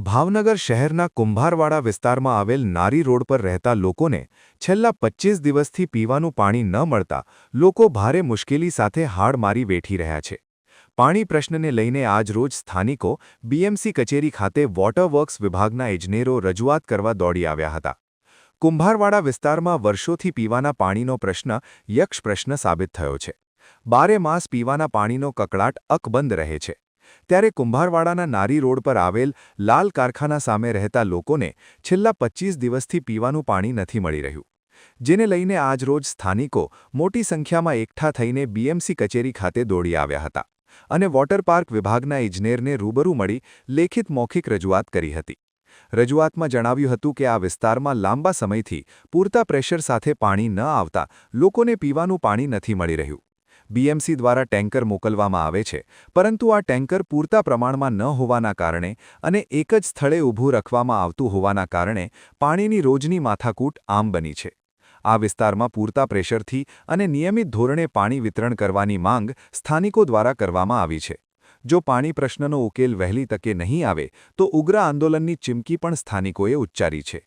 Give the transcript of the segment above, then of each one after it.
ભાવનગર શહેરના કુંભારવાડા વિસ્તારમાં આવેલ નારી રોડ પર રહેતા લોકોને છેલ્લા 25 દિવસથી પીવાનું પાણી ન મળતા લોકો ભારે મુશ્કેલી સાથે હાડ મારી વેઠી રહ્યા છે। પાણી પ્રશ્નને લઈને આજરોજ સ્થાનિકો બીએમસી કચેરી ખાતે વોટર વર્ક્સ વિભાગના ઇજનેરો રજૂઆત કરવા દોડી આવ્યા હતા। કુંભારવાડા વિસ્તારમાં વર્ષોથી પીવાના પાણીનો પ્રશ્ન યક્ષ પ્રશ્ન સાબિત થયો છે। 12 માસ પીવાના પાણીનો કકળાટ અકબંધ રહે છે। ત્યારે કુંભારવાડાના નારી રોડ પર આવેલ લાલ કારખાના સામે રહેતા લોકોને છેલ્લા 25 દિવસથી પીવાનું પાણી નથી મળી રહ્યું, જેને લઈને આજરોજ સ્થાનિકો મોટી સંખ્યામાં એકઠા થઈને બીએમસી કચેરી ખાતે દોડી આવ્યા હતા અને વોટર પાર્ક વિભાગના ઇજનેરને રૂબરૂ મળી લેખિત મૌખિક રજૂઆત કરી હતી। રજૂઆતમાં જણાવ્યું હતું કે આ વિસ્તારમાં લાંબા સમયથી પૂરતા પ્રેશર સાથે પાણી ન આવતા લોકોને પીવાનું પાણી નથી મળી રહ્યું। બીએમસી દ્વારા ટેન્કર મોકલવામાં આવે છે, પરંતુ આ ટેન્કર પૂરતા પ્રમાણમાં ન હોવાના કારણે અને એક જ સ્થળે ઊભું રાખવામાં આવતું હોવાના કારણે પાણીની રોજની માથાકૂટ આમ બની છે। આ વિસ્તારમાં પૂરતા પ્રેશરથી અને નિયમિત ધોરણે પાણી વિતરણ કરવાની માંગ સ્થાનિકો દ્વારા કરવામાં આવી છે। જો પાણી પ્રશ્નનો ઉકેલ વહેલી તકે નહીં આવે તો ઉગ્ર આંદોલનની ચીમકી પણ સ્થાનિકોએ ઉચ્ચારી છે।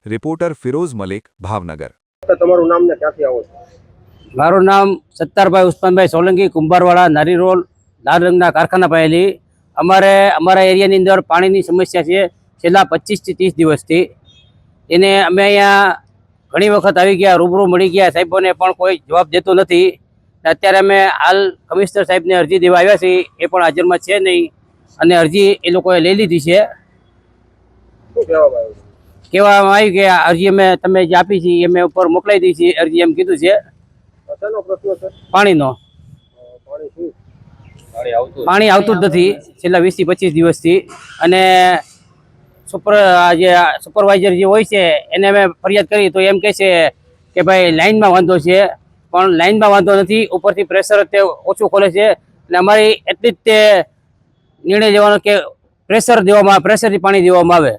રિપોર્ટર ફિરોઝ મલિક, ભાવનગર। તમારું નામ ને ક્યાંથી આવો છો? મારું નામ સત્તારભાઈ ઉસ્માનભાઈ સોલંકી, કુંભારવાડા નારી રોડ લાલ રંગના કારખાના પાયેલી। અમારા એરિયાની અંદર પાણીની સમસ્યા છે છેલ્લા 25 થી 30 દિવસથી। એને અમે અહીંયા ઘણી વખત આવી ગયા, રૂબરૂ મળી ગયા સાહેબોને, પણ કોઈ જવાબ દેતો નથી। અત્યારે અમે હાલ કમિશનર સાહેબને અરજી દેવા આવ્યા છીએ, એ પણ હાજરમાં છે નહીં અને અરજી એ લોકોએ લઈ લીધી છે। કહેવામાં આવ્યું કે આ અરજી તમે જે આપી છે એ અમે ઉપર મોકલાઈ દઈ છીએ અરજી, એમ કીધું છે। પાણીનો પાણી આવતું જ નથી છેલ્લા 20 થી 25 દિવસથી અને સુપરવાઇઝર જે હોય છે એને અમે ફરિયાદ કરી તો એમ કહે છે કે ભાઈ લાઇનમાં વાંધો છે, પણ લાઇનમાં વાંધો નથી, ઉપરથી પ્રેશર તે ઓછું ખોલે છે। એટલે અમારી એટલી જ તે નિર્ણય લેવાનો કે પ્રેશરથી પાણી દેવામાં આવે।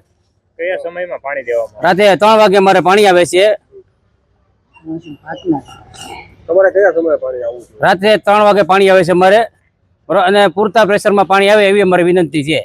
કયા સમયમાં પાણી દેવામાં રાતે 3 વાગે અમારે પાણી આવે છે। તમારે કયા સમયે પાણી આવવું છે? રાત્રે 3 વાગે પાણી આવે છે અમારે, અને પૂરતા પ્રેશરમાં પાણી આવે એવી અમારી વિનંતી છે।